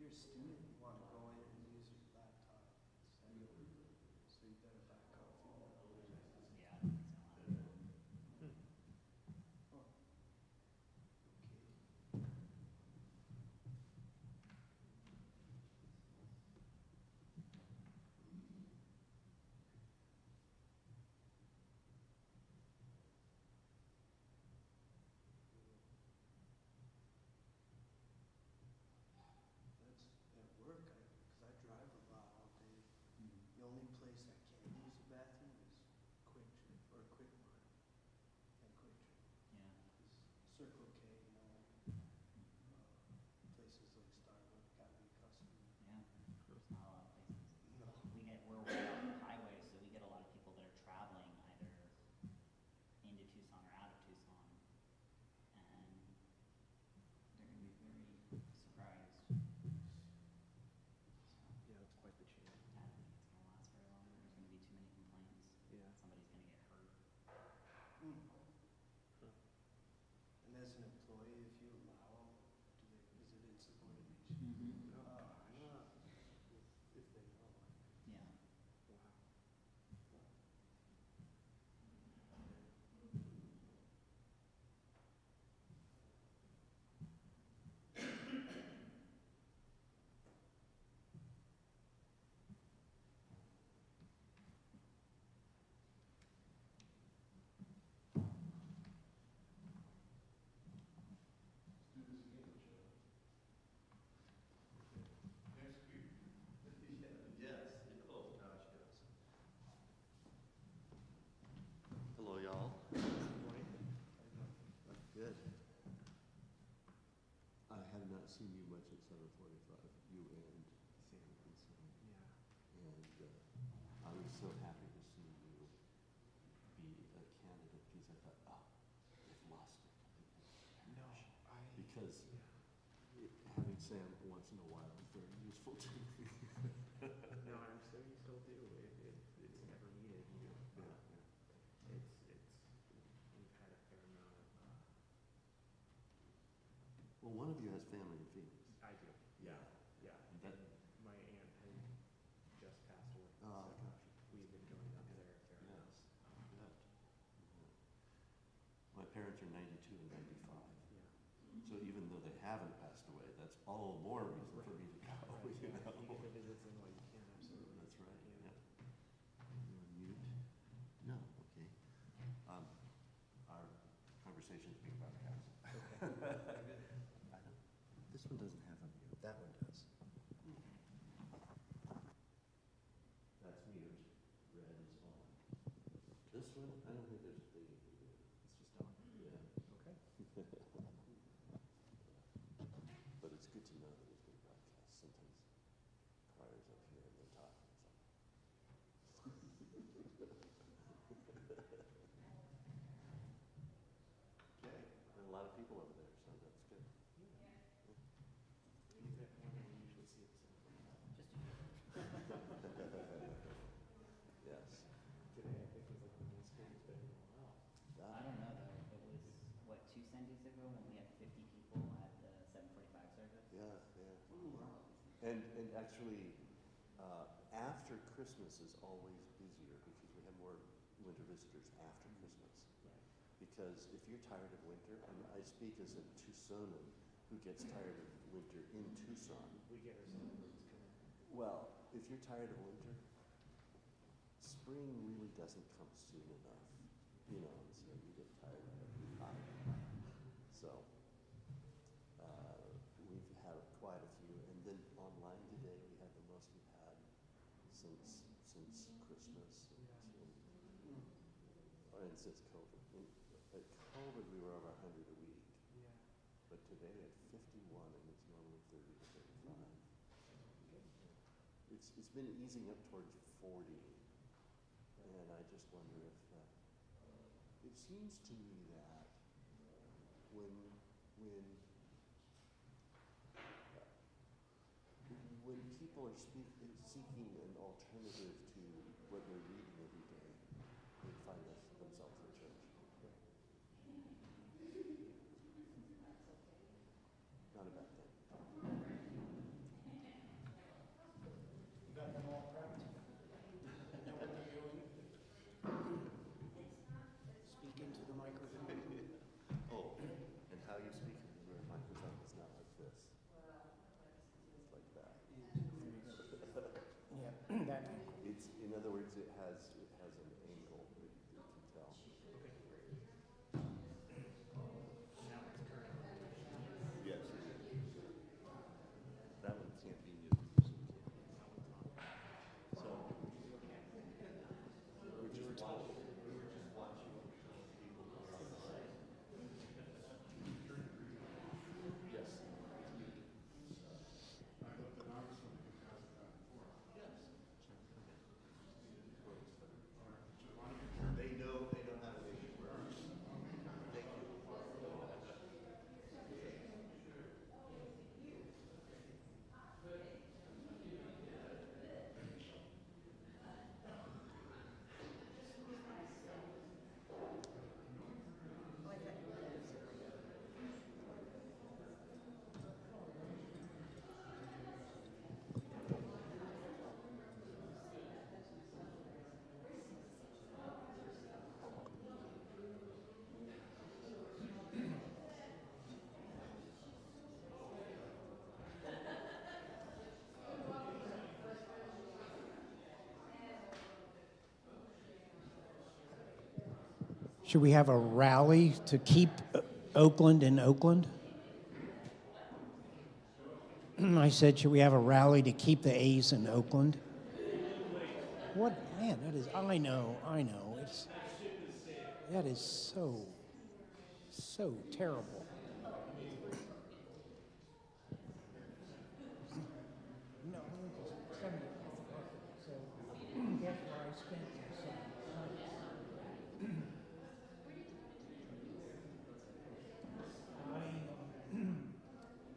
you're a student, you want to go in and use your laptop, so you better back off. Yeah, it's a lot. Oh, okay. That's at work, because I drive a lot all day. The only place I can't use the bathroom is Quick Trip or Quick Mart and Quick Trip. Yeah. Circle K, places like Starbucks got me accustomed. Yeah. There's not a lot of places. No. We're way off the highway, so we get a lot of people that are traveling either into Tucson or out of Tucson, and they're going to be very surprised. So, Yeah, that's quite the change. I don't think it's going to last very long. There's going to be too many complaints. Yeah. Somebody's going to get hurt. And as an employee, if you allow, is it insubordination? Mm-hmm. Oh, gosh. If they know. Yeah. Wow. Yes. Oh, gosh, yes. Hello, y'all. Good. I have not seen you much at 7:45. You and Sam and Sam. Yeah. And I was so happy to see you be a candidate because I thought, oh, they've lost it. No, Because yeah. having Sam once in a while is very useful to me. No, I'm sure you still do. It's never needed. We've had a fair amount of. Well, one of you has family in Phoenix. I do. Yeah. Yeah. That- And my aunt had just passed away. Oh, so gosh. we've been going up there a fair amount. Yes. Good. My parents are 92 and 95. Yeah. So even though they haven't passed away, that's all more reason for me to go. Right, You yeah. know? You get the visits in while you can, absolutely. That's right. Yeah. Yeah. You on mute? No. Okay. Our conversation is being broadcast. Okay. I don't. This one doesn't have a mute. That one does. That's mute. Red is on. This one, I don't think there's a thing you can do. It's just on. Yeah. Okay. But it's good to know that it's being broadcast. Sometimes choirs up here and they're talking. Okay. And a lot of people over there, so that's good. Is that one that we usually see at the center? Just a few. Yes. Today, I think was like the most school it's been in a while. I don't know though. It was, what, 2 Sundays ago when we had 50 people at the 7:45 service? Yeah, yeah. And actually, after Christmas is always busier because we have more winter visitors after Christmas. Right. Because if you're tired of winter, and I speak as a Tucsonan who gets tired of winter in Tucson. We get our celebrations coming. Well, if you're tired of winter, spring really doesn't come soon enough. You know, so you get tired of it. So we've had quite a few, and then online today we had the most we've had since Christmas, and since COVID. At COVID we were over 100 a week, Yeah. but today at 51, and it's normally 30 to 35. It's been easing up towards 40, and I just wonder if it seems to me that when people are seeking an alternative to what they're reading every day, they find themselves in church. Not a bad thing. Should we have a rally to keep Oakland in Oakland? I said, should we have a rally to keep the A's in Oakland? What, man, that is, I know. That is so terrible. No, so that's where I spent my summer.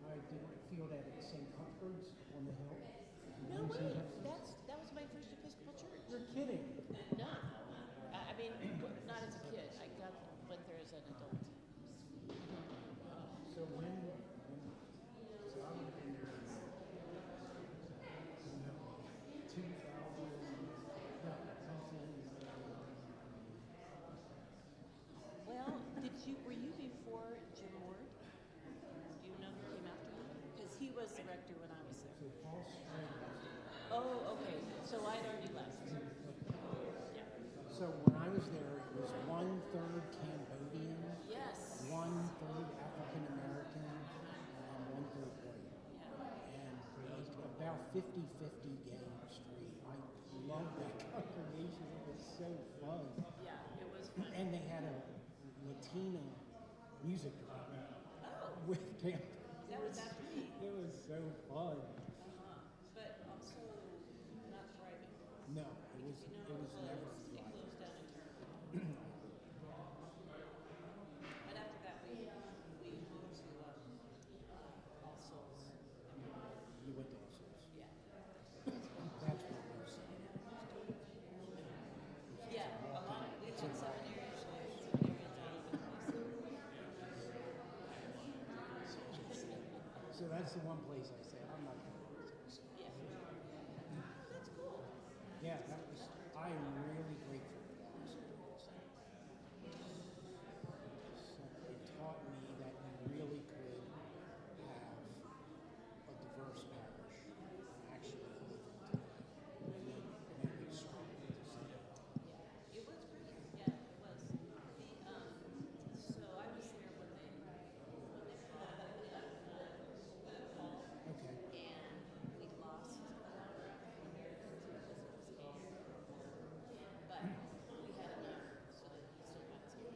I did field at St. Cuthbert's on the hill. No way. That was my first Episcopal church. You're kidding. No, I mean, not as a kid. I went there as an adult. So when so I would have been there in 2000, Well, were you before Jim Ward? Do you know who came after him? Because he was the rector when I was there. so Paul Strait. Oh, okay. So I'd already left. Yeah. So when I was there, it was 1/3 Cambodian, Yes. 1/3 African American, and 1/3 white. Yeah. And it was about 50-50 gay and straight. I loved that congregation. It was so fun. Yeah, it was fun. And they had a Latina music department with camp. That was after me. It was so fun. But also not thriving. No, it was never It thriving. closed down in turn. But after that, we moved to All Souls. You went to All Souls. Yeah. That's what we were saying. Yeah, a lot. We had seminaries all over the place. So that's the one place I say I'm not going to go to. Yeah. That's cool. Yeah, that was. I am really grateful for that experience. So it taught me that you really could have a diverse parish and actually live in together. And then we struggled to see that. Yeah, it was great. Yeah, it was. So I was there when they bought Paul, Okay. and we lost Americans because it was gay. But we had enough so that he still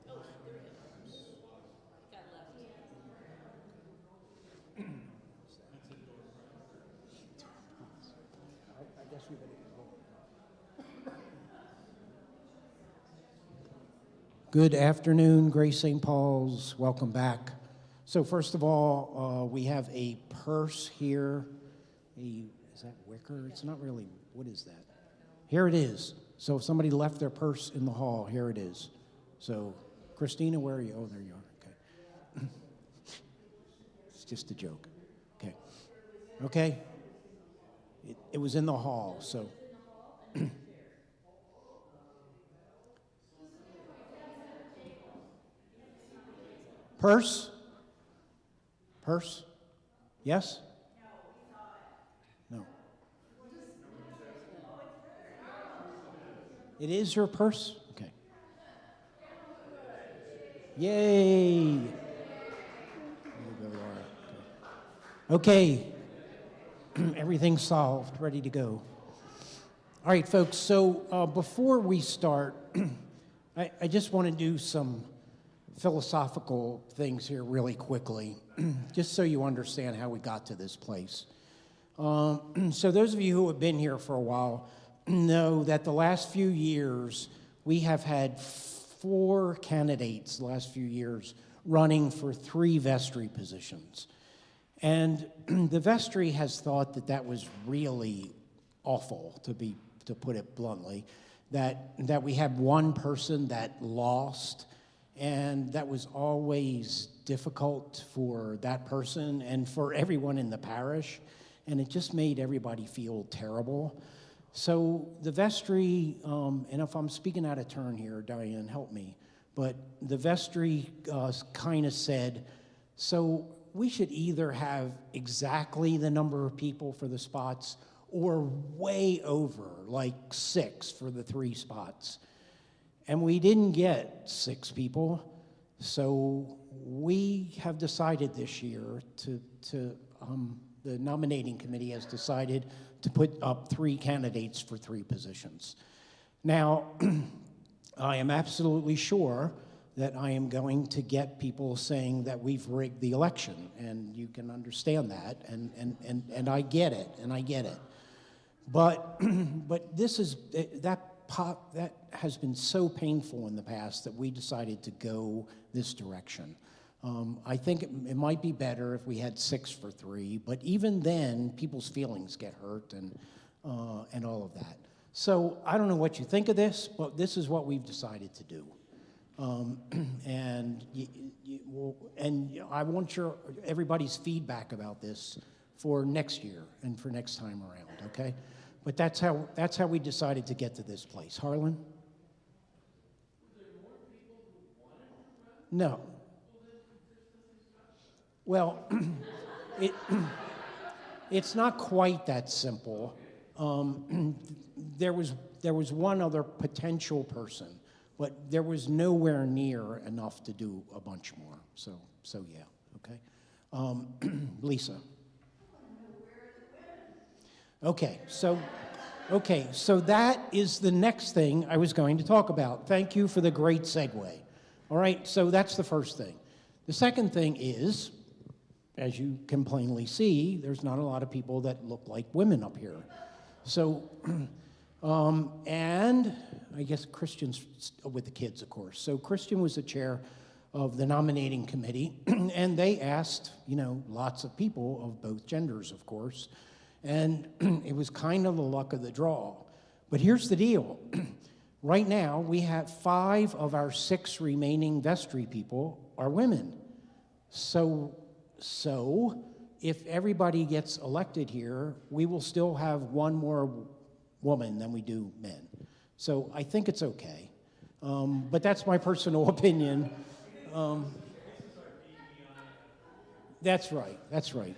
got his money. Yeah. Oh, there we go. Got left. I guess we better get going. Good afternoon, Grace St. Paul's. Welcome back. So first of all, we have a purse here. Is that wicker? It's not really. What is that? Here it is. So if somebody left their purse in the hall, here it is. So, Christina, where are you? Oh, there you are. Okay. It's just a joke. Okay. Okay. It was in the hall, so. Purse? Purse? Yes? No. It is your purse? Okay. Yay! There you go, Laura. Okay. Everything's solved, ready to go. All right, folks, so before we start, I just want to do some philosophical things here really quickly, just so you understand how we got to this place. So those of you who have been here for a while know that the last few years, we have had 4 candidates the last few years running for 3 vestry positions. And the vestry has thought that that was really awful, to put it bluntly, that we had one person that lost, and that was always difficult for that person and for everyone in the parish, and it just made everybody feel terrible. So the vestry, and if I'm speaking out of turn here, Diane, help me, but the vestry kind of said, so we should either have exactly the number of people for the spots or way over, like 6 for the 3 spots. And we didn't get 6 people, so we have decided this year the nominating committee has decided to put up 3 candidates for 3 positions. Now, I am absolutely sure that I am going to get people saying that we've rigged the election, and you can understand that, and I get it, But, but this is, that has been so painful in the past that we decided to go this direction. I think it might be better if we had 6 for 3, but even then, people's feelings get hurt and all of that. So I don't know what you think of this, but this is what we've decided to do. And I want everybody's feedback about this for next year and for next time around, okay? But that's how we decided to get to this place. Harlan? No. Well, it's not quite that simple. There was one other potential person, but there was nowhere near enough to do a bunch more. So yeah, okay. Lisa. Okay, so that is the next thing I was going to talk about. Thank you for the great segue. All right, so that's the first thing. The second thing is, as you can plainly see, there's not a lot of people that look like women up here. So, and I guess Christian's with the kids, of course. So Christian was the chair of the nominating committee, and they asked, lots of people of both genders, of course, and it was kind of the luck of the draw. But here's the deal. Right now, we have 5 of our 6 remaining Vestry people are women. So if everybody gets elected here, we will still have 1 more woman than we do men. So I think it's okay. But that's my personal opinion. That's right.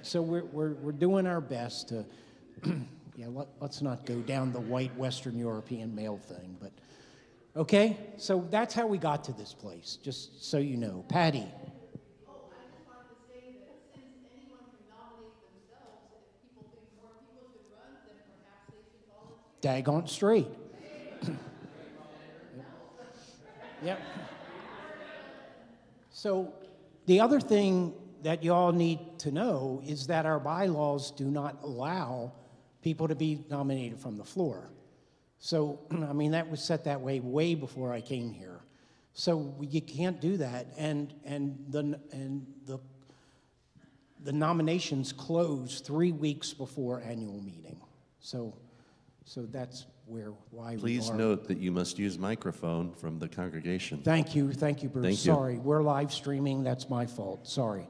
So we're doing our best to, yeah, let's not go down the white Western European male thing, but okay? So that's how we got to this place, just so you know. Patty. Oh, I just wanted to say that since anyone can nominate themselves, if people think more people should run, then perhaps they should volunteer. Daggone straight. Yep. So the other thing that you all need to know is that our bylaws do not allow people to be nominated from the floor. So, I mean, that was set that way before I came here. So you can't do that, and the nominations close 3 weeks before annual meeting. So that's why we are. Please note that you must use microphone from the congregation. Thank you, Bruce. Thank you. Sorry, we're live streaming. That's my fault. Sorry.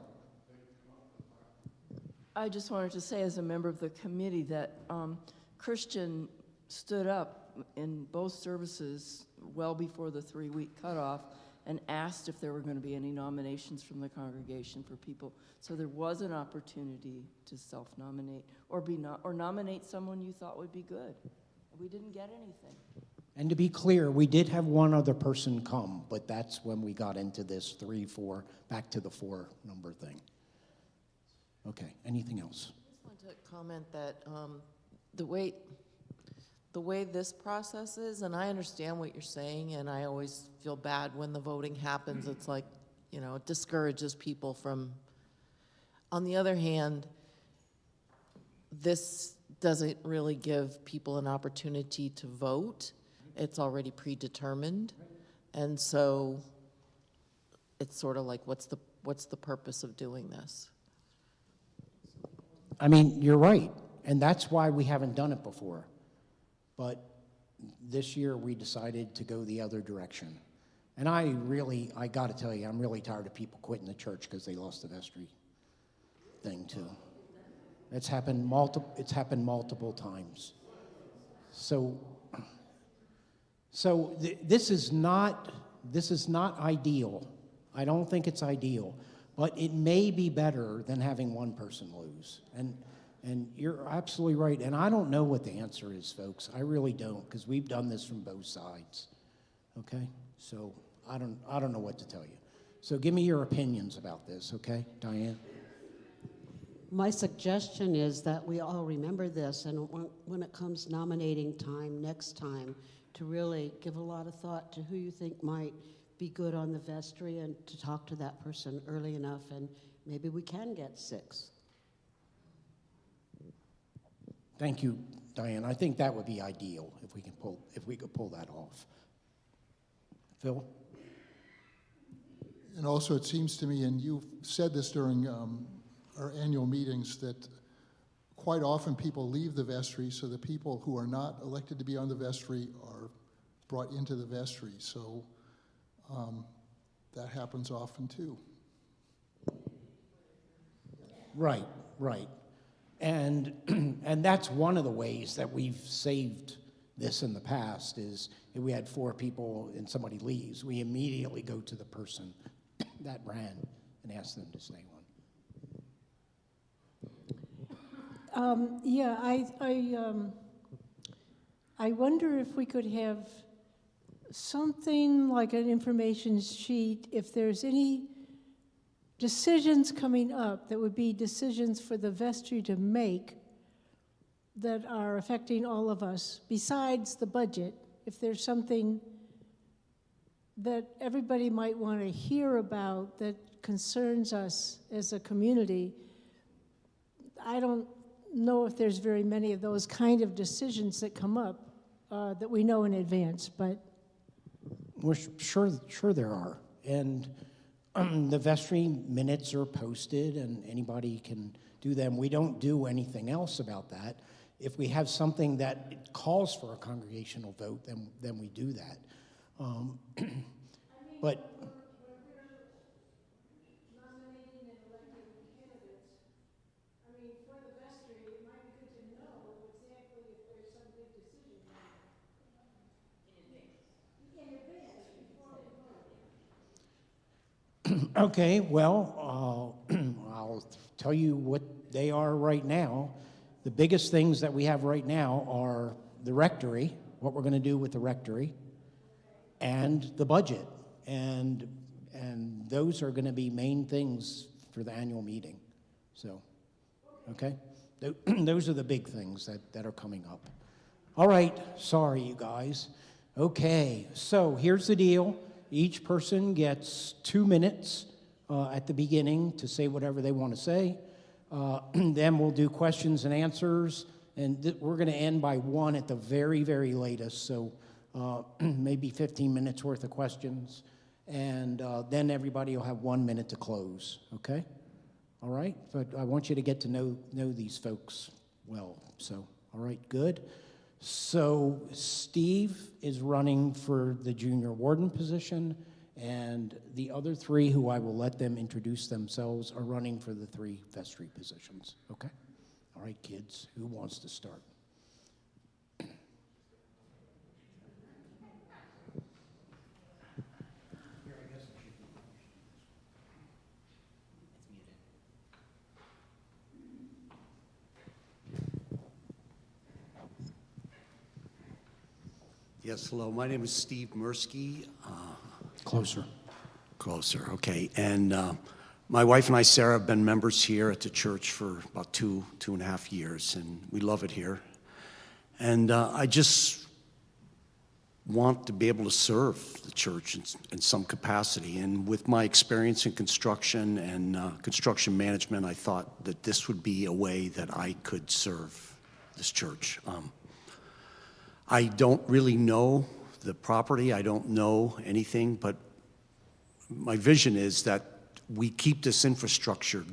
I just wanted to say as a member of the committee that Christian stood up in both services well before the 3-week cutoff and asked if there were going to be any nominations from the congregation for people. So there was an opportunity to self-nominate or nominate someone you thought would be good. We didn't get anything. And to be clear, we did have one other person come, but that's when we got into this 3, 4, back to the 4 number thing. Okay, anything else? I just want to comment that the way this process is, and I understand what you're saying, and I always feel bad when the voting happens. It's like, it discourages people from. On the other hand, this doesn't really give people an opportunity to vote. It's already predetermined, and so it's sort of like, what's the purpose of doing this? I mean, you're right, and that's why we haven't done it before. But this year we decided to go the other direction. And I got to tell you, I'm really tired of people quitting the church because they lost the vestry thing too. It's happened multiple times. So this is not ideal. I don't think it's ideal, but it may be better than having one person lose. And you're absolutely right. And I don't know what the answer is, folks. I really don't, because we've done this from both sides. Okay? So I don't know what to tell you. So give me your opinions about this, okay, Diane? My suggestion is that we all remember this, and when it comes nominating time next time, to really give a lot of thought to who you think might be good on the vestry, and to talk to that person early enough, and maybe we can get 6. Thank you, Diane. I think that would be ideal if we could pull that off. Phil? And also, it seems to me, and you've said this during our annual meetings, that quite often people leave the vestry, so the people who are not elected to be on the vestry are brought into the vestry. So that happens often too. Right, right. And that's one of the ways that we've saved this in the past is if we had 4 people and somebody leaves, we immediately go to the person that ran and ask them to stay on. Yeah, I wonder if we could have something like an information sheet, if there's any decisions coming up that would be decisions for the vestry to make that are affecting all of us, besides the budget, if there's something that everybody might want to hear about that concerns us as a community. I don't know if there's very many of those kind of decisions that come up that we know in advance, but We're sure there are. And the vestry minutes are posted and anybody can do them. We don't do anything else about that. If we have something that calls for a congregational vote, then we do that. But nominating and electing candidates, I mean, for the vestry, it might be good to know exactly if there's some big decision in advance before we vote. okay, well, I'll tell you what they are right now. The biggest things that we have right now are the rectory, what we're going to do with the rectory, and the budget. And those are going to be main things for the annual meeting. So, okay? Those are the big things that are coming up. All right, sorry, you guys. Okay, so here's the deal. Each person gets 2 minutes at the beginning to say whatever they want to say. Then we'll do questions and answers, and we're going to end by 1 at the very, very latest, so maybe 15 minutes worth of questions, and then everybody will have 1 minute to close, okay? All right, but I want you to get to know these folks well, so, all right, good. So Steve is running for the junior warden position, and the other 3, who I will let them introduce themselves, are running for the 3 vestry positions, okay? All right, kids, who wants to start? It's muted. Yes, hello. My name is Steve Mirsky. Closer. Closer, okay. And my wife and I, Sarah, have been members here at the church for about 2.5 years, and we love it here. And I just want to be able to serve the church in some capacity. And with my experience in construction and construction management, I thought that this would be a way that I could serve this church. I don't really know the property. I don't know anything, but my vision is that we keep this infrastructure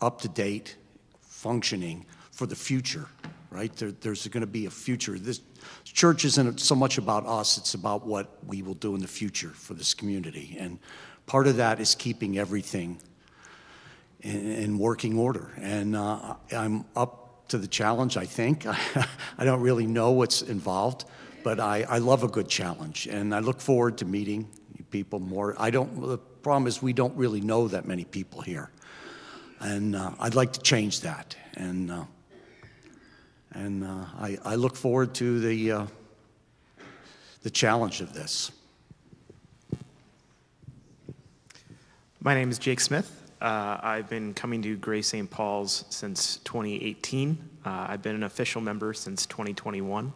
up to date, functioning for the future, right? There's going to be a future. This church isn't so much about us, it's about what we will do in the future for this community. And part of that is keeping everything in working order. And I'm up to the challenge, I think. I don't really know what's involved, but I love a good challenge, and I look forward to meeting people more. The problem is we don't really know that many people here, and I'd like to change that, and I look forward to the challenge of this. My name is Jake Smith. I've been coming to Grace St. Paul's since 2018. I've been an official member since 2021.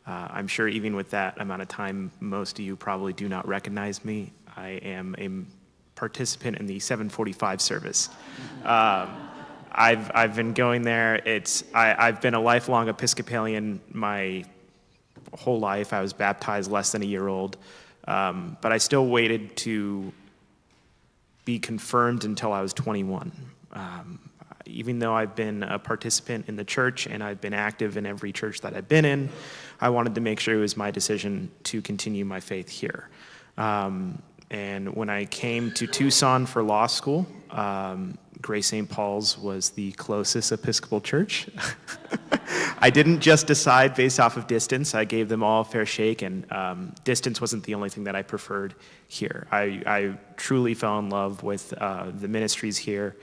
I'm sure even with that amount of time, most of you probably do not recognize me. I am a participant in the 745 service. I've been going there. I've been a lifelong Episcopalian my whole life. I was baptized less than a year old, but I still waited to be confirmed until I was 21. Even though I've been a participant in the church and I've been active in every church that I've been in, I wanted to make sure it was my decision to continue my faith here. And when I came to Tucson for law school, Grace St. Paul's was the closest Episcopal church. I didn't just decide based off of distance. I gave them all a fair shake, and distance wasn't the only thing that I preferred here. I truly fell in love with the ministries here,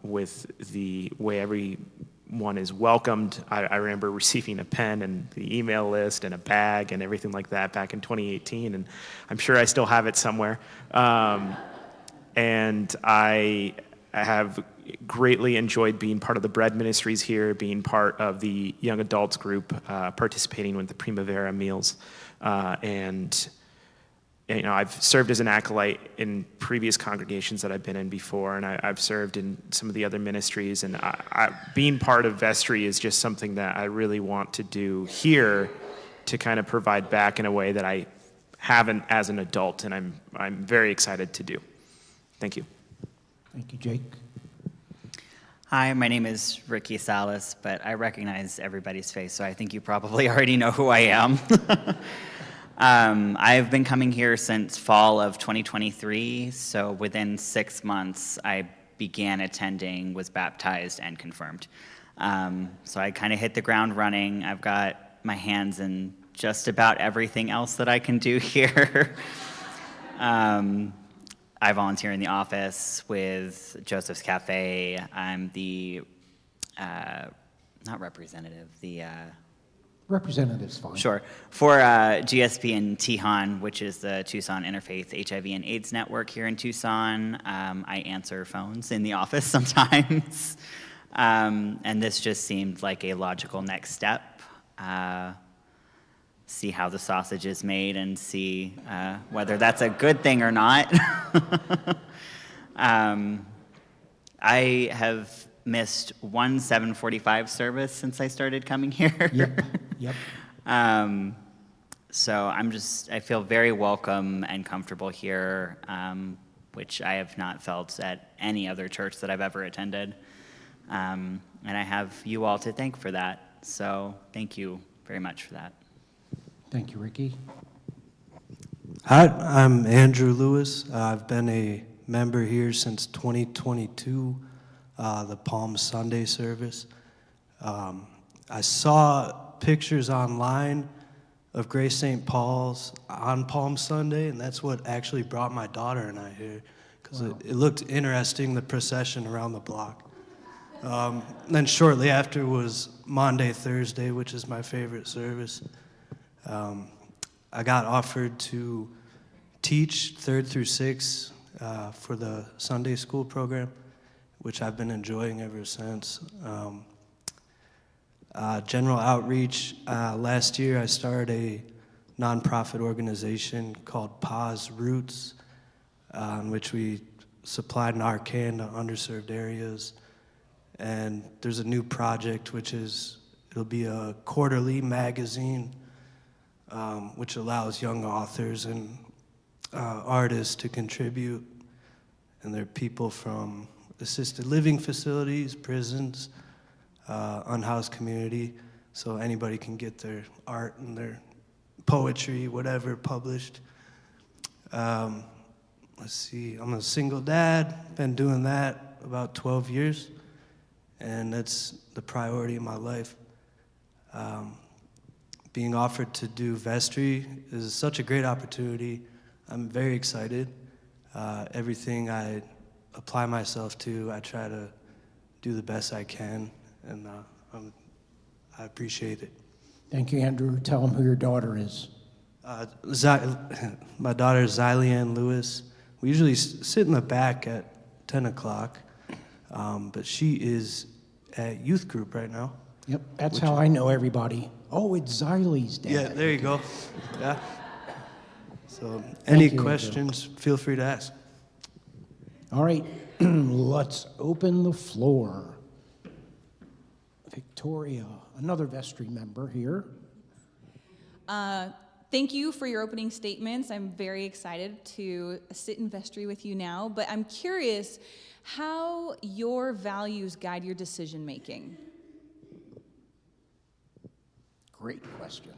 with the way everyone is welcomed. I remember receiving a pen and the email list and a bag and everything like that back in 2018, and I'm sure I still have it somewhere. And I have greatly enjoyed being part of the bread ministries here, being part of the young adults group, participating with the Primavera meals. And you know, I've served as an acolyte in previous congregations that I've been in before, and I've served in some of the other ministries. And being part of Vestry is just something that I really want to do here to kind of provide back in a way that I haven't as an adult, and I'm very excited to do. Thank you. Thank you, Jake. Hi, my name is Ricky Salas, but I recognize everybody's face, so I think you probably already know who I am. I've been coming here since fall of 2023, so within 6 months I began attending, was baptized, and confirmed. So I kind of hit the ground running. I've got my hands in just about everything else that I can do here. I volunteer in the office with Joseph's Cafe. I'm the, not representative, the... Representative's fine. Sure. For GSP and Tihan, which is the Tucson Interfaith HIV and AIDS Network here in Tucson, I answer phones in the office sometimes. And this just seemed like a logical next step. See how the sausage is made and see whether that's a good thing or not. I have missed one 745 service since I started coming here. Yep. So I feel very welcome and comfortable here, which I have not felt at any other church that I've ever attended. And I have you all to thank for that. So thank you very much for that. Thank you, Ricky. Hi, I'm Andrew Lewis. I've been a member here since 2022, the Palm Sunday service. I saw pictures online of Grace St. Paul's on Palm Sunday, and that's what actually brought my daughter and I here, because it looked interesting, the procession around the block. Then shortly after was Maundy Thursday, which is my favorite service. I got offered to teach 3rd through 6th for the Sunday school program, which I've been enjoying ever since. General outreach, last year I started a nonprofit organization called Pause Roots, in which we supplied Narcan to underserved areas. And there's a new project, it'll be a quarterly magazine, which allows young authors and artists to contribute. And they're people from assisted living facilities, prisons, unhoused community, so anybody can get their art and their poetry, whatever, published. Let's see, I'm a single dad, been doing that about 12 years, and that's the priority in my life. Being offered to do Vestry is such a great opportunity. I'm very excited. Everything I apply myself to, I try to do the best I can, and I appreciate it. Thank you, Andrew. Tell them who your daughter is. My daughter is Zylian Lewis. we usually sit in the back at 10 o'clock, but she is at youth group right now. Yep, that's how I know everybody. Oh, it's Xylie's dad. Yeah, there you go. Yeah. So, any you, Andrew. questions, feel free to ask. All right, let's open the floor. Victoria, another Vestry member here. Thank you for your opening statements. I'm very excited to sit in Vestry with you now, but I'm curious how your values guide your decision making. Great question.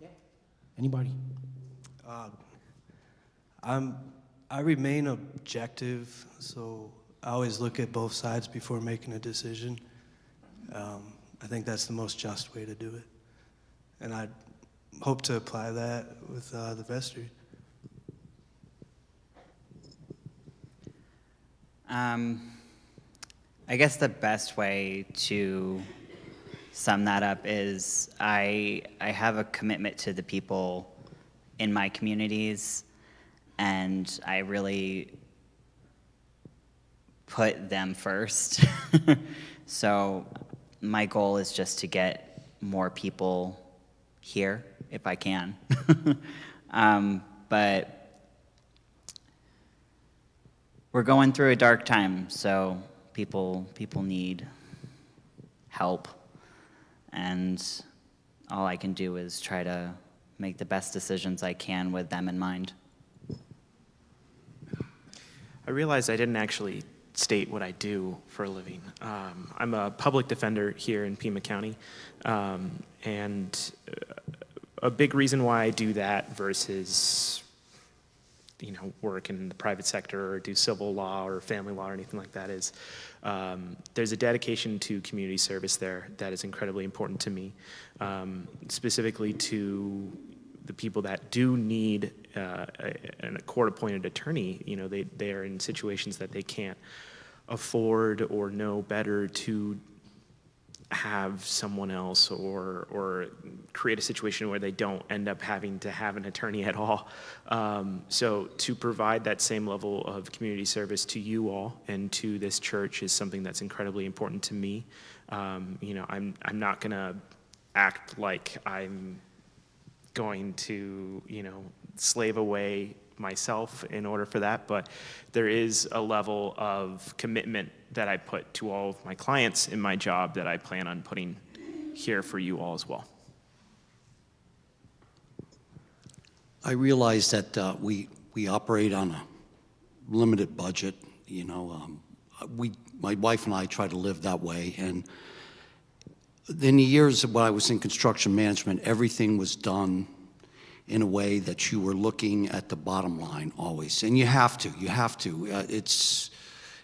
Yeah. Anybody? I remain objective, so I always look at both sides before making a decision. I think that's the most just way to do it. And I hope to apply that with the vestry. I guess the best way to sum that up is I have a commitment to the people in my communities, and I really put them first. So my goal is just to get more people here if I can. But we're going through a dark time, so people need help, and all I can do is try to make the best decisions I can with them in mind. I realized I didn't actually state what I do for a living. I'm a public defender here in Pima County, and a big reason why I do that versus, work in the private sector or do civil law or family law or anything like that is there's a dedication to community service there that is incredibly important to me, specifically to the people that do need a court-appointed attorney. They are in situations that they can't afford or know better to have someone else or create a situation where they don't end up having to have an attorney at all. So to provide that same level of community service to you all and to this church is something that's incredibly important to me. I'm not gonna act like I'm going to, slave away myself in order for that, but there is a level of commitment that I put to all of my clients in my job that I plan on putting here for you all as well. I realize that we operate on a limited budget. My wife and I try to live that way, and in the years when I was in construction management, everything was done in a way that you were looking at the bottom line always. And you have to.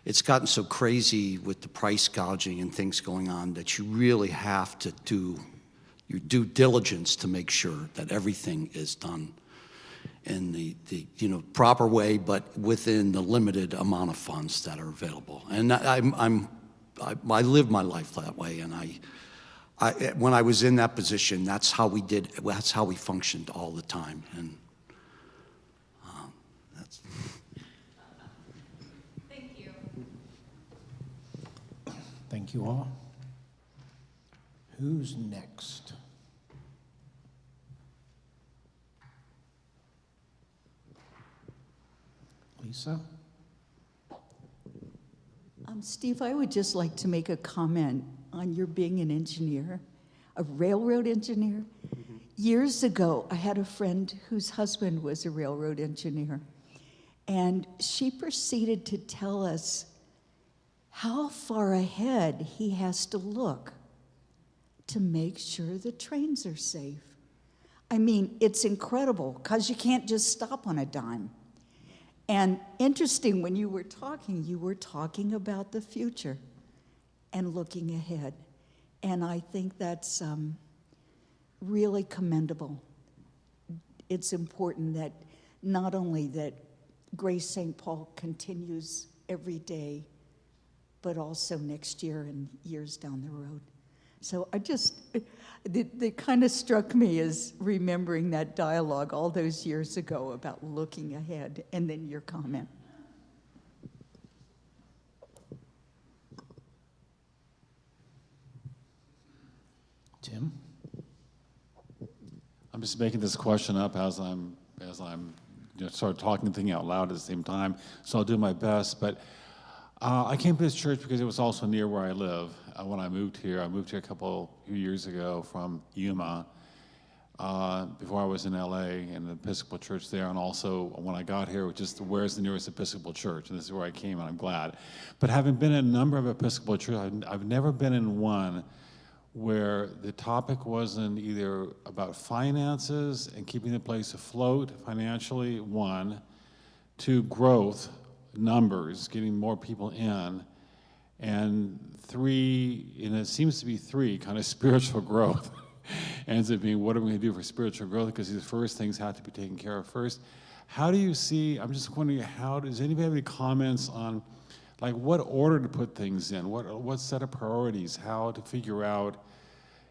It's gotten so crazy with the price gouging and things going on that you really have to do your due diligence to make sure that everything is done in the proper way, but within the limited amount of funds that are available. And I live my life that way, and when I was in that position, that's how we functioned all the time. And that's. Thank you. Thank you all. Who's next? Lisa? Steve, I would just like to make a comment on your being an engineer, a railroad engineer. Mm-hmm. Years ago, I had a friend whose husband was a railroad engineer, and she proceeded to tell us how far ahead he has to look to make sure the trains are safe. I mean, it's incredible, because you can't just stop on a dime. And interesting, when you were talking about the future and looking ahead. And I think that's really commendable. It's important that not only that Grace St. Paul continues every day, but also next year and years down the road. So it kind of struck me as remembering that dialogue all those years ago about looking ahead, and then your comment. Tim? I'm just making this question up as I'm sort of talking and thinking out loud at the same time, so I'll do my best. But I came to this church because it was also near where I live. When I moved here a few years ago from Yuma. Before I was in LA in the Episcopal church there, and also when I got here, just where's the nearest Episcopal church, and this is where I came, and I'm glad. But having been in a number of Episcopal churches, I've never been in one where the topic wasn't either about finances and keeping the place afloat financially, one, two, growth, numbers, getting more people in, and three, and it seems to be three, kind of spiritual growth. Ends up being, what are we going to do for spiritual growth? Because these first things have to be taken care of first. How do you see, I'm just wondering, does anybody have any comments on, like, what order to put things in? What set of priorities? How to figure out,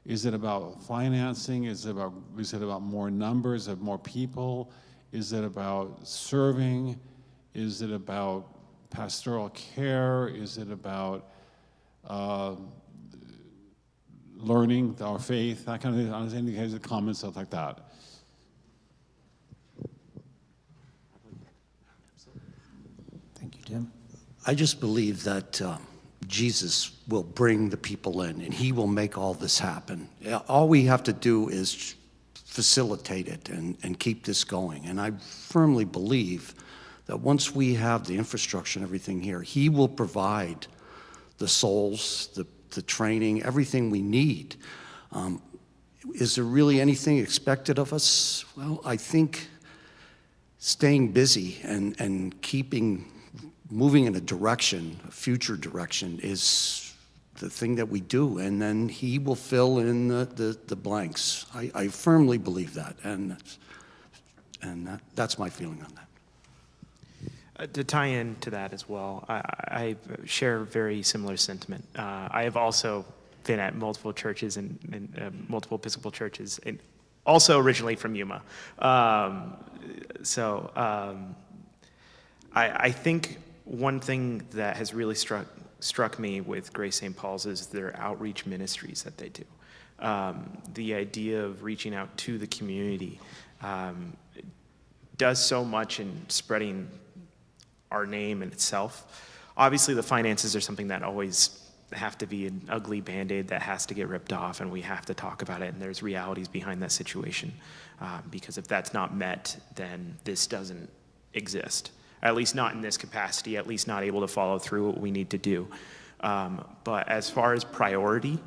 is it about financing? Is it about more numbers of more people? Is it about serving? Is it about pastoral care? Is it about learning our faith, that kind of thing? Does anybody have comments, stuff like that? Thank you, Tim. I just believe that Jesus will bring the people in, and he will make all this happen. All we have to do is facilitate it and keep this going. And I firmly believe that once we have the infrastructure and everything here, he will provide the souls, the training, everything we need. Is there really anything expected of us? Well, I think staying busy and moving in a future direction is the thing that we do, and then he will fill in the blanks. I firmly believe that, and that's my feeling on that. To tie into that as well, I share a very similar sentiment. I have also been at multiple churches and multiple Episcopal churches, and also originally from Yuma. I think one thing that has really struck me with Grace St. Paul's is their outreach ministries that they do. The idea of reaching out to the community does so much in spreading our name in itself. Obviously, the finances are something that always have to be an ugly Band-Aid that has to get ripped off, and we have to talk about it, and there's realities behind that situation. Because if that's not met, then this doesn't exist. At least not in this capacity, at least not able to follow through what we need to do. But as far as priority,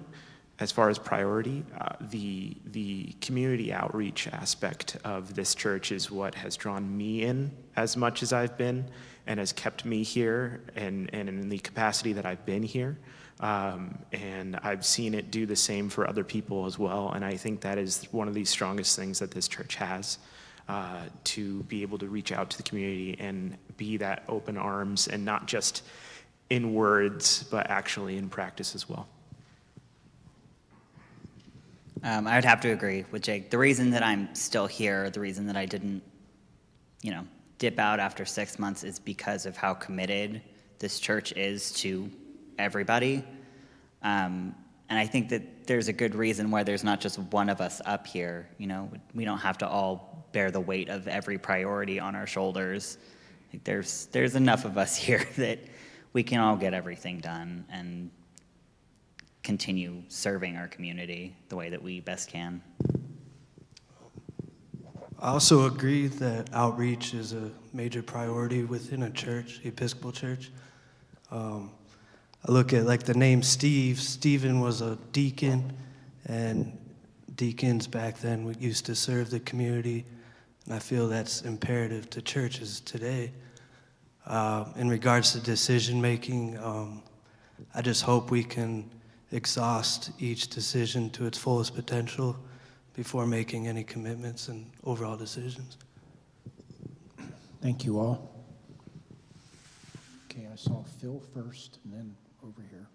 the community outreach aspect of this church is what has drawn me in as much as I've been, and has kept me here and in the capacity that I've been here. And I've seen it do the same for other people as well. And I think that is one of the strongest things that this church has, to be able to reach out to the community and be that open arms, and not just in words, but actually in practice as well. I would have to agree with Jake. The reason that I'm still here, the reason that I didn't, dip out after 6 months is because of how committed this church is to everybody. And I think that there's a good reason why there's not just one of us up here. We don't have to all bear the weight of every priority on our shoulders. There's enough of us here that we can all get everything done and continue serving our community the way that we best can. I also agree that outreach is a major priority within a church, the Episcopal church. I look at the name Steve. Stephen was a deacon, and deacons back then used to serve the community, and I feel that's imperative to churches today. In regards to decision making, I just hope we can exhaust each decision to its fullest potential before making any commitments and overall decisions. Thank you all. Okay, I saw Phil first, and then over here.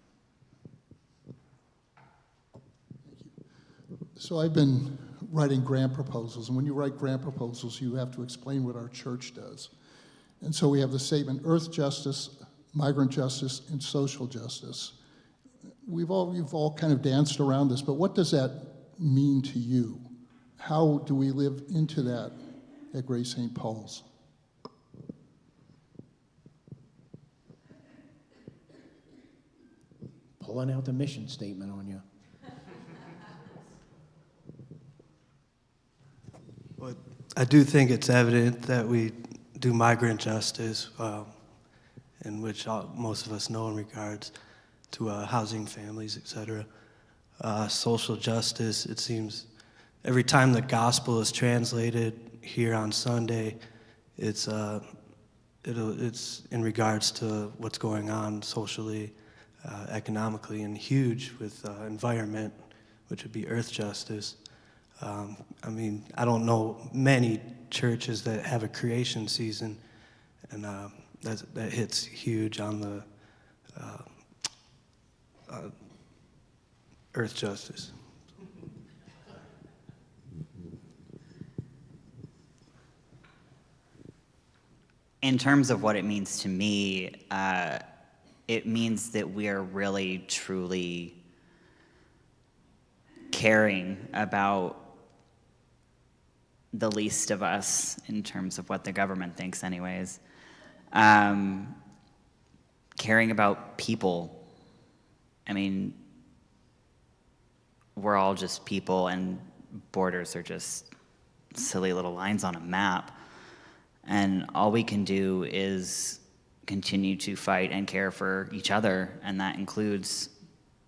So I've been writing grant proposals, and when you write grant proposals, you have to explain what our church does. And so we have the statement, earth justice, migrant justice, and social justice. You've all kind of danced around this, but what does that mean to you? How do we live into that at Grace St. Paul's? Pulling out the mission statement on you. But I do think it's evident that we do migrant justice, in which most of us know in regards to housing families, et cetera. Social justice, it seems every time the gospel is translated here on Sunday, it's in regards to what's going on socially, economically, and huge with environment, which would be earth justice. I mean, I don't know many churches that have a creation season, and that hits huge on the earth justice. In terms of what it means to me, it means that we are really, truly caring about the least of us in terms of what the government thinks anyways. Caring about people. I mean, we're all just people, and borders are just silly little lines on a map. And all we can do is continue to fight and care for each other, and that includes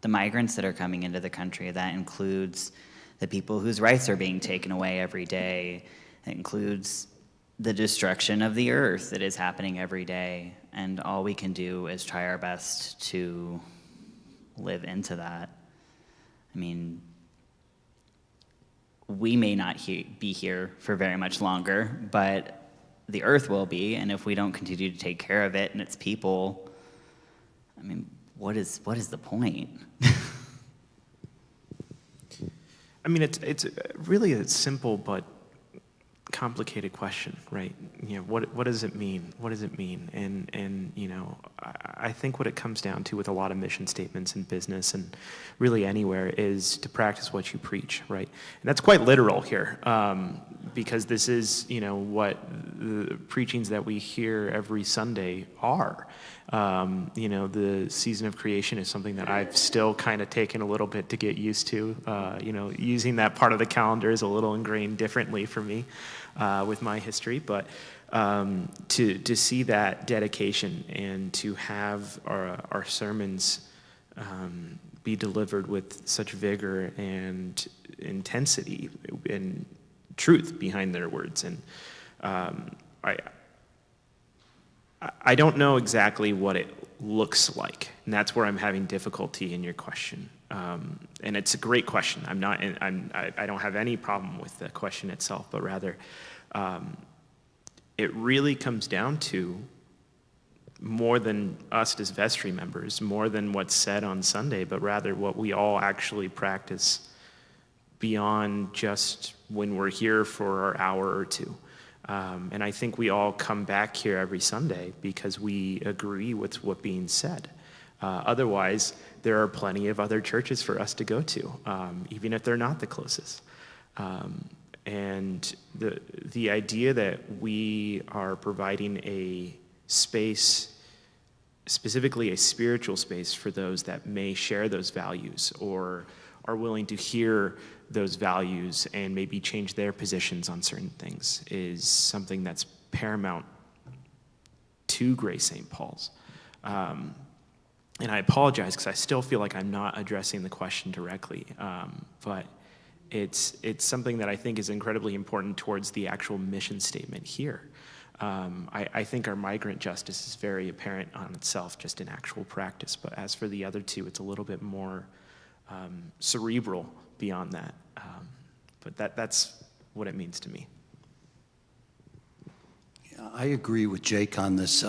the migrants that are coming into the country. That includes the people whose rights are being taken away every day. It includes the destruction of the earth that is happening every day. And all we can do is try our best to live into that. I mean, we may not be here for very much longer, but the earth will be, and if we don't continue to take care of it and its people, I mean, what is the point? I mean, it's really a simple but complicated question, right? You know, what does it mean? What does it mean? And you know, I think what it comes down to with a lot of mission statements in business and really anywhere is to practice what you preach, right? And that's quite literal here, because this is, you know, what the preachings that we hear every Sunday are. You know, the season of creation is something that I've still kind of taken a little bit to get used to. You know, using that part of the calendar is a little ingrained differently for me with my history, but to see that dedication and to have our sermons be delivered with such vigor and intensity and truth behind their words. And I don't know exactly what it looks like, and that's where I'm having difficulty in your question. And it's a great question. I don't have any problem with the question itself, but rather, it really comes down to more than us as vestry members, more than what's said on Sunday, but rather what we all actually practice beyond just when we're here for an hour or two. And I think we all come back here every Sunday because we agree with what's being said. Otherwise, there are plenty of other churches for us to go to, even if they're not the closest. And the idea that we are providing a space, specifically a spiritual space for those that may share those values or are willing to hear those values and maybe change their positions on certain things, is something that's paramount to Grace St. Paul's. And I apologize because I still feel like I'm not addressing the question directly, but it's something that I think is incredibly important towards the actual mission statement here. I think our migrant justice is very apparent on itself just in actual practice, but as for the other two, it's a little bit more cerebral beyond that. But that's what it means to me. Yeah, I agree with Jake on this.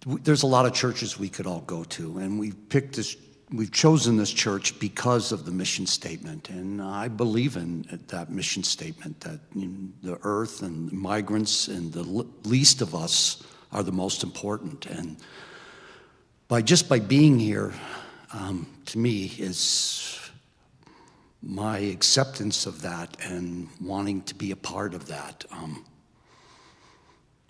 There's a lot of churches we could all go to, and we picked this we've chosen this church because of the mission statement, and I believe in that mission statement, that the earth and migrants and the least of us are the most important. And by being here, to me, is my acceptance of that and wanting to be a part of that.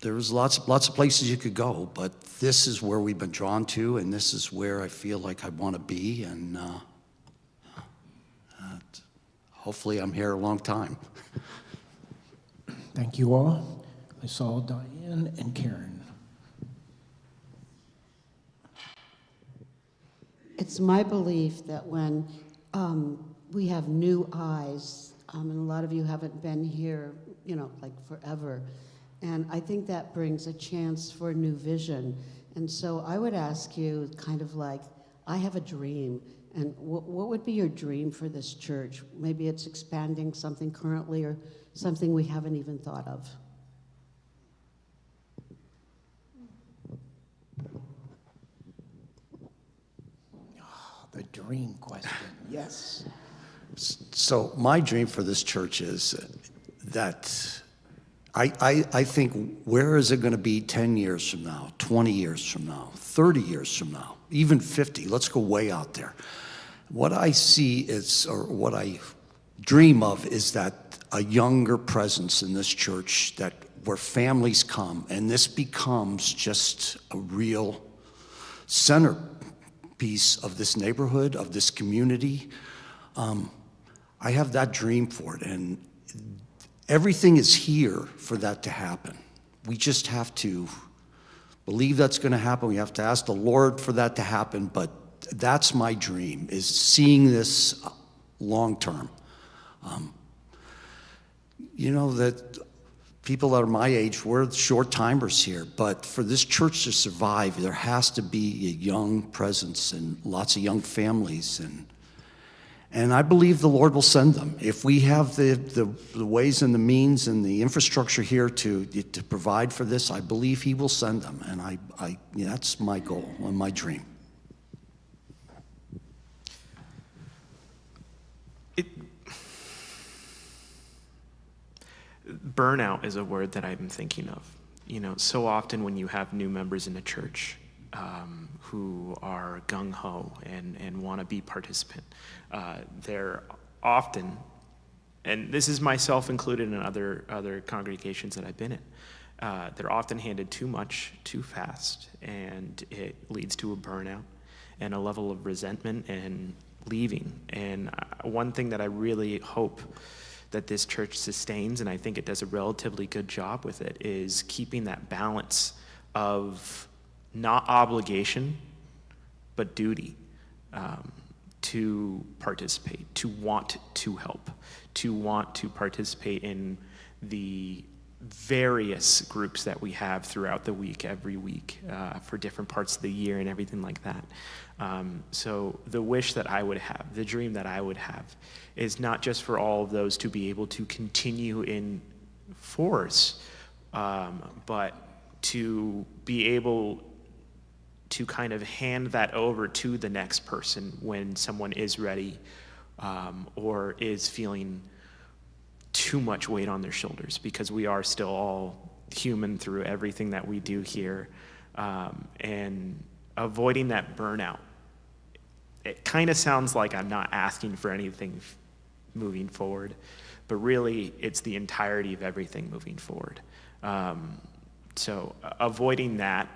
There's lots of places you could go, but this is where we've been drawn to, and this is where I feel like I want to be, and hopefully I'm here a long time. Thank you all. I saw Diane and Karen. It's my belief that when we have new eyes, and a lot of you haven't been here, like forever, and I think that brings a chance for a new vision. And so I would ask you, kind of like, I have a dream, and what would be your dream for this church? Maybe it's expanding something currently or something we haven't even thought of. The dream question, yes. So my dream for this church is that I think, where is it going to be 10 years from now, 20 years from now, 30 years from now, even 50? Let's go way out there. What I see is, or what I dream of, is that a younger presence in this church, that where families come, and this becomes just a real centerpiece of this neighborhood, of this community. I have that dream for it, and everything is here for that to happen. We just have to believe that's going to happen. We have to ask the Lord for that to happen, but that's my dream, is seeing this long term. That people that are my age, we're short timers here, but for this church to survive, there has to be a young presence and lots of young families, and I believe the Lord will send them. If we have the ways and the means and the infrastructure here to provide for this, I believe He will send them, and that's my goal and my dream. Burnout is a word that I'm thinking of. So often when you have new members in a church who are gung-ho and want to be participant, they're often, and this is myself included in other congregations that I've been in, they're often handed too much too fast, and it leads to a burnout and a level of resentment and leaving. And one thing that I really hope that this church sustains, and I think it does a relatively good job with it, is keeping that balance of not obligation, but duty, to participate, to want to help, to want to participate in the various groups that we have throughout the week, every week, for different parts of the year and everything like that. So the wish that I would have, the dream that I would have, is not just for all of those to be able to continue in force, but to be able to kind of hand that over to the next person when someone is ready, or is feeling too much weight on their shoulders, because we are still all human through everything that we do here, and avoiding that burnout. It kind of sounds like I'm not asking for anything moving forward, but really it's the entirety of everything moving forward. So avoiding that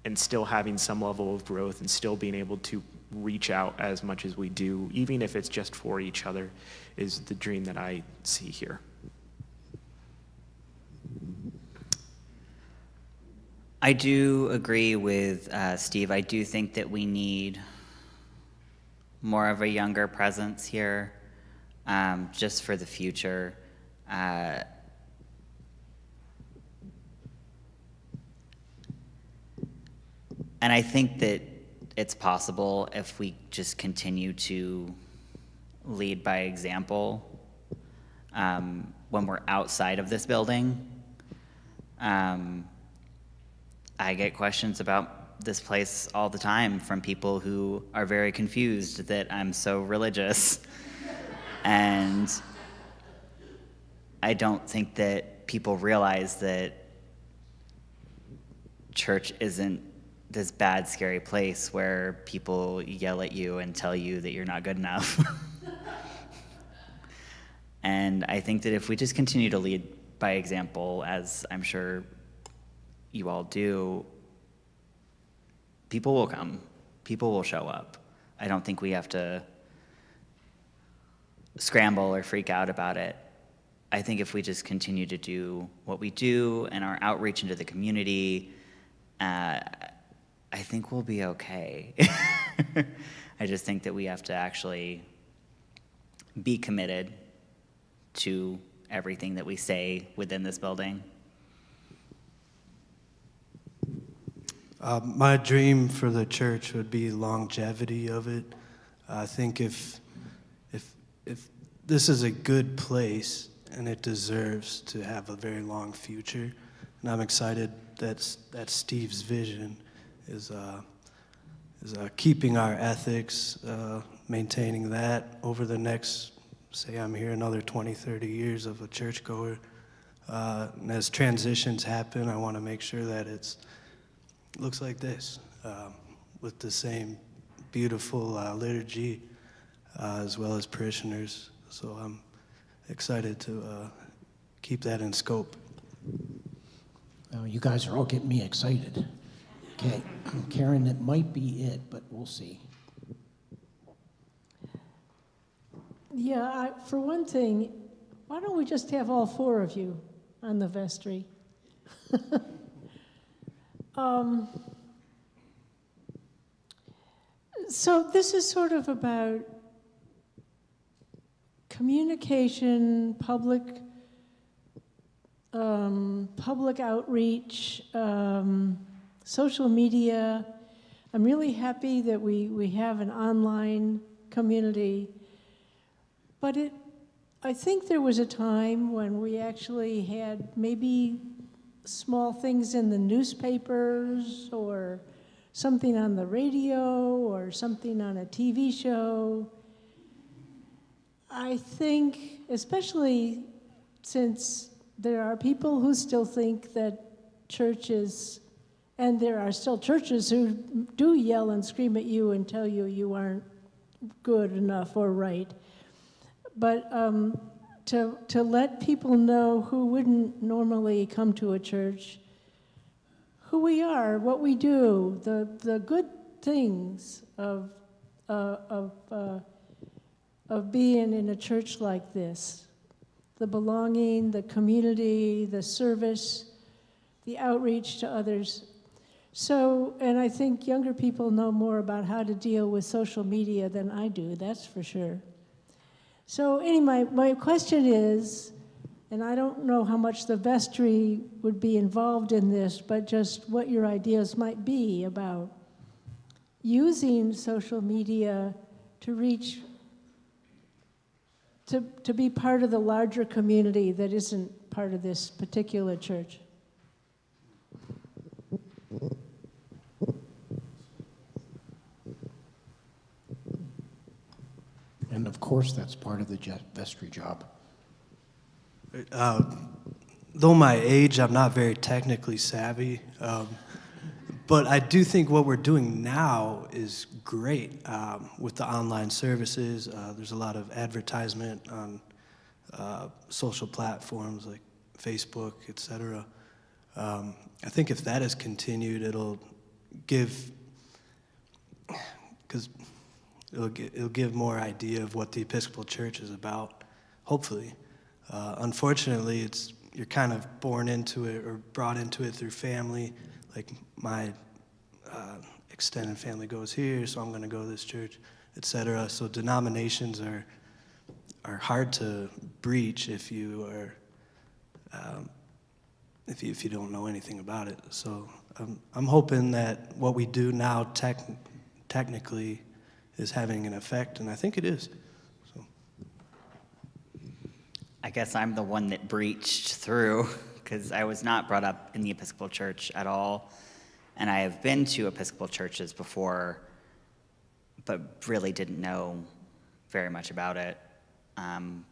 and still having some level of growth and still being able to reach out as much as we do, even if it's just for each other, is the dream that I see here. I do agree with Steve. I do think that we need more of a younger presence here, just for the future. And I think that it's possible if we just continue to lead by example when we're outside of this building. I get questions about this place all the time from people who are very confused that I'm so religious. And I don't think that people realize that church isn't this bad, scary place where people yell at you and tell you that you're not good enough. And I think that if we just continue to lead by example, as I'm sure you all do, people will come. People will show up. I don't think we have to scramble or freak out about it. I think if we just continue to do what we do and our outreach into the community, I think we'll be okay. I just think that we have to actually be committed to everything that we say within this building. My dream for the church would be longevity of it. I think if this is a good place and it deserves to have a very long future, and I'm excited that Steve's vision is keeping our ethics, maintaining that over the next, say I'm here another 20, 30 years of a churchgoer. And as transitions happen, I want to make sure that it looks like this, with the same beautiful liturgy, as well as parishioners. So I'm excited to keep that in scope. Oh, you guys are all getting me excited. Okay, Karen, that might be it, but we'll see. Yeah, for one thing, why don't we just have all four of you on the vestry? So this is sort of about communication, public outreach, social media. I'm really happy that we have an online community. But I think there was a time when we actually had maybe small things in the newspapers or something on the radio or something on a TV show. I think, especially since there are people who still think that churches, and there are still churches who do yell and scream at you and tell you you aren't good enough or right. But to let people know who wouldn't normally come to a church, who we are, what we do, the good things of being in a church like this, the belonging, the community, the service, the outreach to others. So, and I think younger people know more about how to deal with social media than I do, that's for sure. So anyway, my question is, and I don't know how much the vestry would be involved in this, but just what your ideas might be about using social media to reach, to be part of the larger community that isn't part of this particular church. And of course, that's part of the vestry job. Though my age, I'm not very technically savvy, but I do think what we're doing now is great with the online services. There's a lot of advertisement on social platforms like Facebook, etc. I think if that is continued, it'll give, because it'll give more idea of what the Episcopal Church is about, hopefully. Unfortunately, you're kind of born into it or brought into it through family. Like my extended family goes here, so I'm going to go to this church, etc. So denominations are hard to breach if you are if you don't know anything about it. So I'm hoping that what we do now technically is having an effect, and I think it is. So. I guess I'm the one that breached through because I was not brought up in the Episcopal Church at all. And I have been to Episcopal churches before, but really didn't know very much about it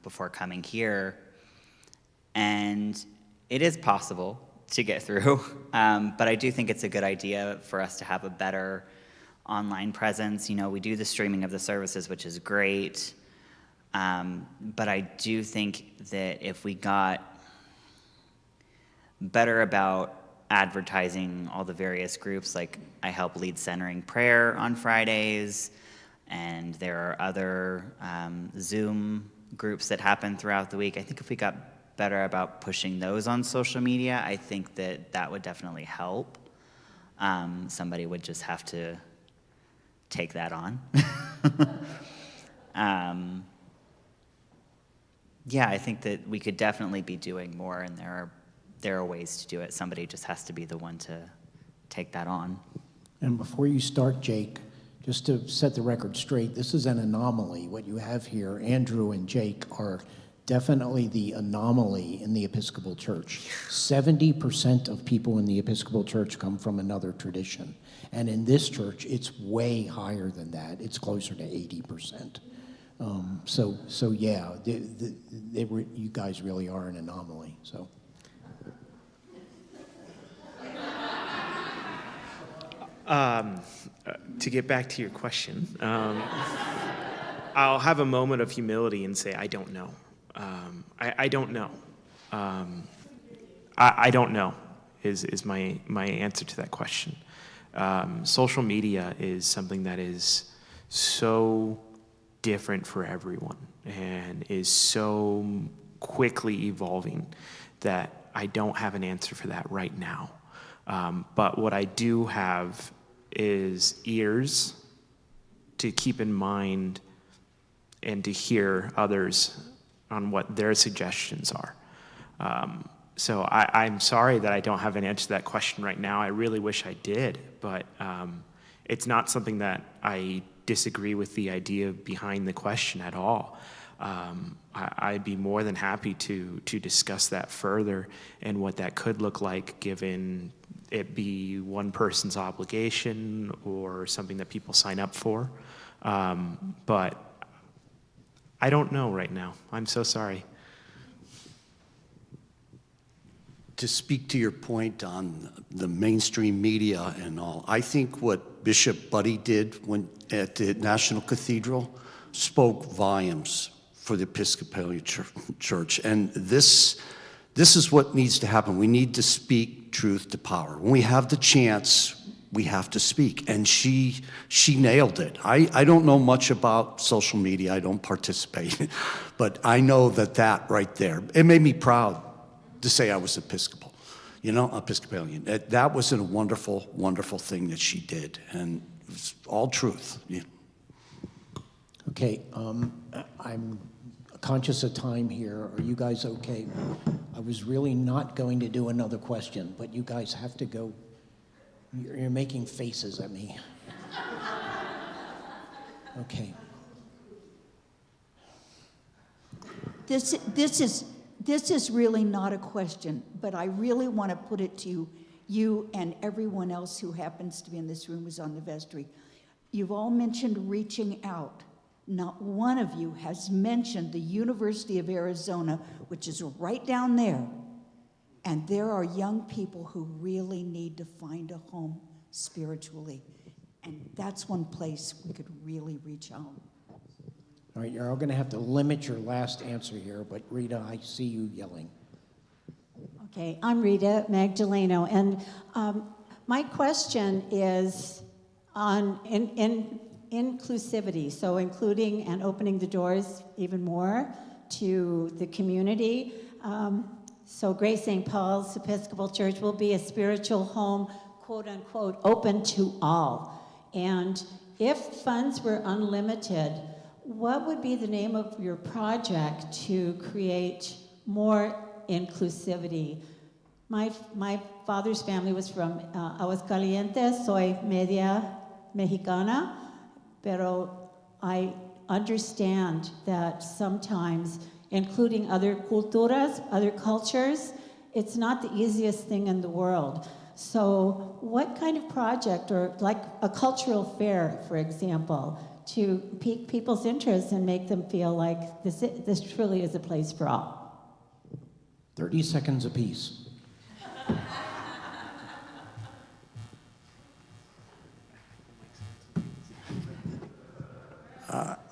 before coming here. And it is possible to get through, but I do think it's a good idea for us to have a better online presence. You know, we do the streaming of the services, which is great, but I do think that if we got better about advertising all the various groups, like I help lead Centering Prayer on Fridays, and there are other Zoom groups that happen throughout the week. I think if we got better about pushing those on social media, I think that that would definitely help. Somebody would just have to take that on. Yeah, I think that we could definitely be doing more, and there are ways to do it. Somebody just has to be the one to take that on. And before you start, Jake, just to set the record straight, this is an anomaly. What you have here, Andrew and Jake, are definitely the anomaly in the Episcopal Church. 70% of people in the Episcopal Church come from another tradition. And in this church, it's way higher than that. It's closer to 80%. So yeah, you guys really are an anomaly. So. To get back to your question, I'll have a moment of humility and say, I don't know. I don't know. I don't know is my answer to that question. Social media is something that is so different for everyone and is so quickly evolving that I don't have an answer for that right now. But what I do have is ears to keep in mind and to hear others on what their suggestions are. So I'm sorry that I don't have an answer to that question right now. I really wish I did, but it's not something that I disagree with the idea behind the question at all. I'd be more than happy to discuss that further and what that could look like, given it be one person's obligation or something that people sign up for. But I don't know right now. I'm so sorry. To speak to your point on the mainstream media and all, I think what Bishop Buddy did at the National Cathedral spoke volumes for the Episcopalian Church. And this is what needs to happen. We need to speak truth to power. When we have the chance, we have to speak. And she nailed it. I don't know much about social media. I don't participate. But I know that right there, it made me proud to say I was Episcopal, Episcopalian. That was a wonderful, wonderful thing that she did. And it was all truth. Yeah. Okay, I'm conscious of time here. Are you guys okay? I was really not going to do another question, but you guys have to go. You're making faces at me. Okay. This is really not a question, but I really want to put it to you and everyone else who happens to be in this room who's on the vestry. You've all mentioned reaching out. Not one of you has mentioned the University of Arizona, which is right down there. And there are young people who really need to find a home spiritually. And that's one place we could really reach out. All right, you're all going to have to limit your last answer here, but Rita, I see you yelling. Okay, I'm Rita Magdaleno, and my question is on inclusivity, so including and opening the doors even more to the community. So Grace St. Paul's Episcopal Church will be a spiritual home, quote unquote, open to all. And if funds were unlimited, what would be the name of your project to create more inclusivity? My father's family was from Aguascalientes, soy media mexicana, pero I understand that sometimes including other culturas, other cultures, it's not the easiest thing in the world. So what kind of project, or like a cultural fair, for example, to pique people's interest and make them feel like this truly is a place for all? 30 seconds apiece.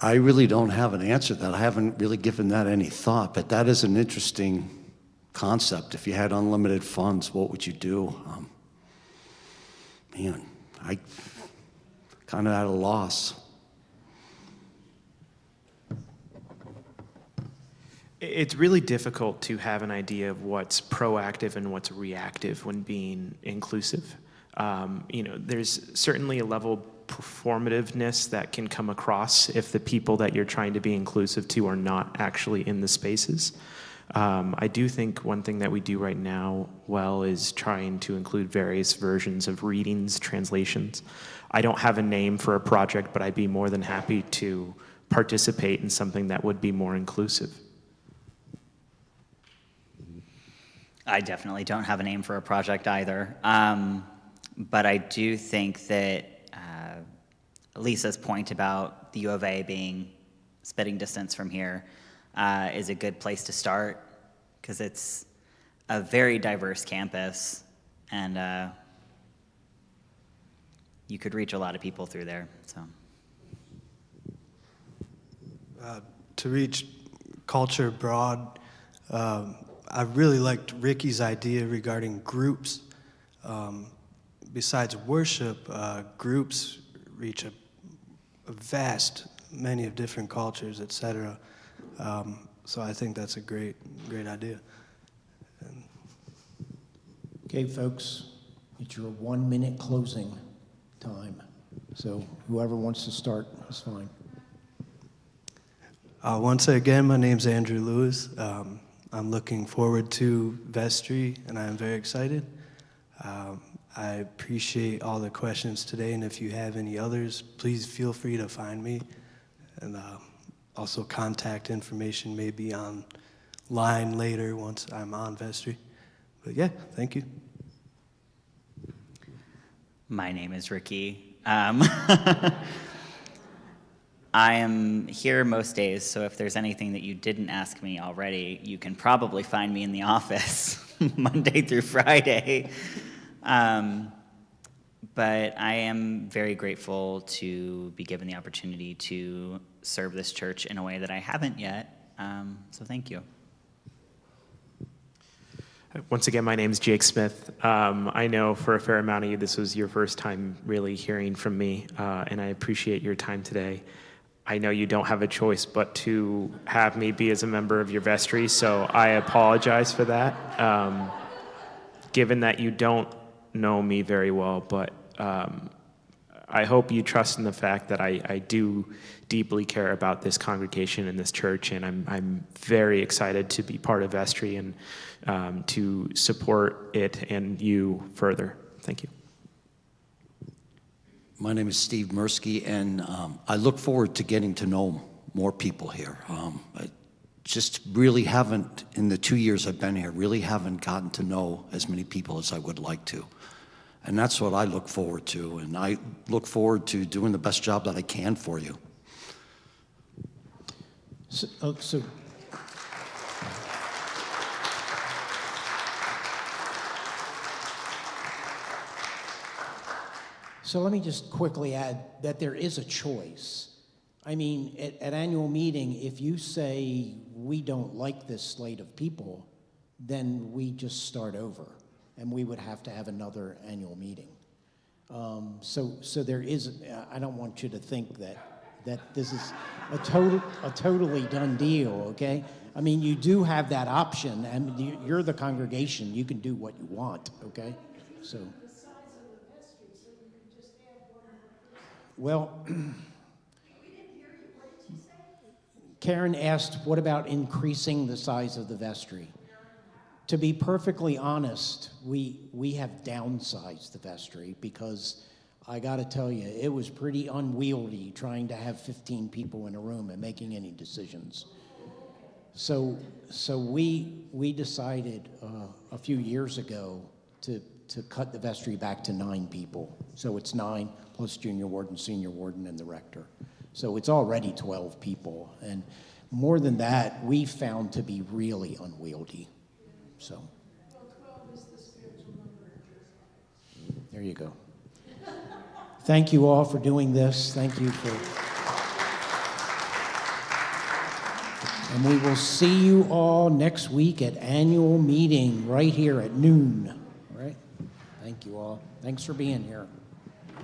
I really don't have an answer to that. I haven't really given that any thought, but that is an interesting concept. If you had unlimited funds, what would you do? Man, I kind of at a loss. It's really difficult to have an idea of what's proactive and what's reactive when being inclusive. There's certainly a level of performativeness that can come across if the people that you're trying to be inclusive to are not actually in the spaces. I do think one thing that we do right now well is trying to include various versions of readings, translations. I don't have a name for a project, but I'd be more than happy to participate in something that would be more inclusive. I definitely don't have a name for a project either. But I do think that Lisa's point about the U of A being spitting distance from here is a good place to start, because it's a very diverse campus, and you could reach a lot of people through there. So, to reach culture abroad, I really liked Ricky's idea regarding groups. Besides worship, groups reach a vast many of different cultures, etc. So I think that's a great idea. Okay, folks, it's your 1 minute closing time. So whoever wants to start is fine. Once again, my name's Andrew Lewis. I'm looking forward to Vestry, and I'm very excited. I appreciate all the questions today, and if you have any others, please feel free to find me. And also contact information may be online later once I'm on Vestry. But yeah, thank you. my name is Ricky. I am here most days, so if there's anything that you didn't ask me already, you can probably find me in the office Monday through Friday. But I am very grateful to be given the opportunity to serve this church in a way that I haven't yet. So thank you. Once again, my name is Jake Smith. I know for a fair amount of you, this was your first time really hearing from me, and I appreciate your time today. I know you don't have a choice but to have me be as a member of your vestry, so I apologize for that, given that you don't know me very well, but I hope you trust in the fact that I do deeply care about this congregation and this church, and I'm very excited to be part of Vestry and to support it and you further. Thank you. My name is Steve Mirsky, and I look forward to getting to know more people here. I just really haven't, in the 2 years I've been here, really haven't gotten to know as many people as I would like to. And that's what I look forward to, and I look forward to doing the best job that I can for you. So let me just quickly add that there is a choice. I mean, at annual meeting, if you say we don't like this slate of people, then we just start over, and we would have to have another annual meeting. So there is. I don't want you to think that this is a totally done deal. Okay. I mean, you do have that option, and you're the congregation. You can do what you want. Okay. So. Well, Karen asked, what about increasing the size of the vestry? To be perfectly honest, we have downsized the vestry because I got to tell you, it was pretty unwieldy trying to have 15 people in a room and making any decisions. So we decided a few years ago to cut the vestry back to 9 people. So it's 9 plus junior warden, senior warden, and the rector. So it's already 12 people. And more than that, we found to be really unwieldy. So. Well, 12 is the spiritual number. There you go. Thank you all for doing this. Thank you for. And we will see you all next week at annual meeting right here at noon. All right? Thank you all. Thanks for being here. I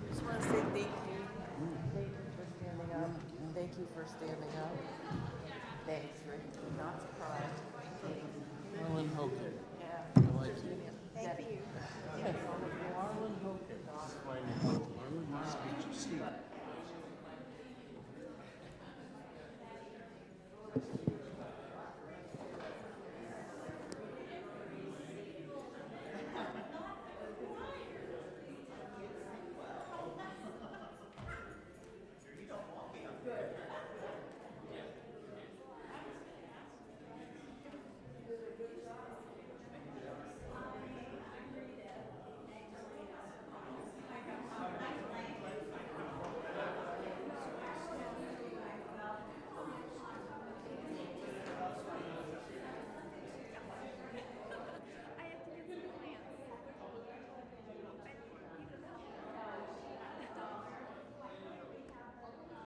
just want to say thank you. Thank you for standing up. Thank you for standing up. Thanks, Rick. Not surprised.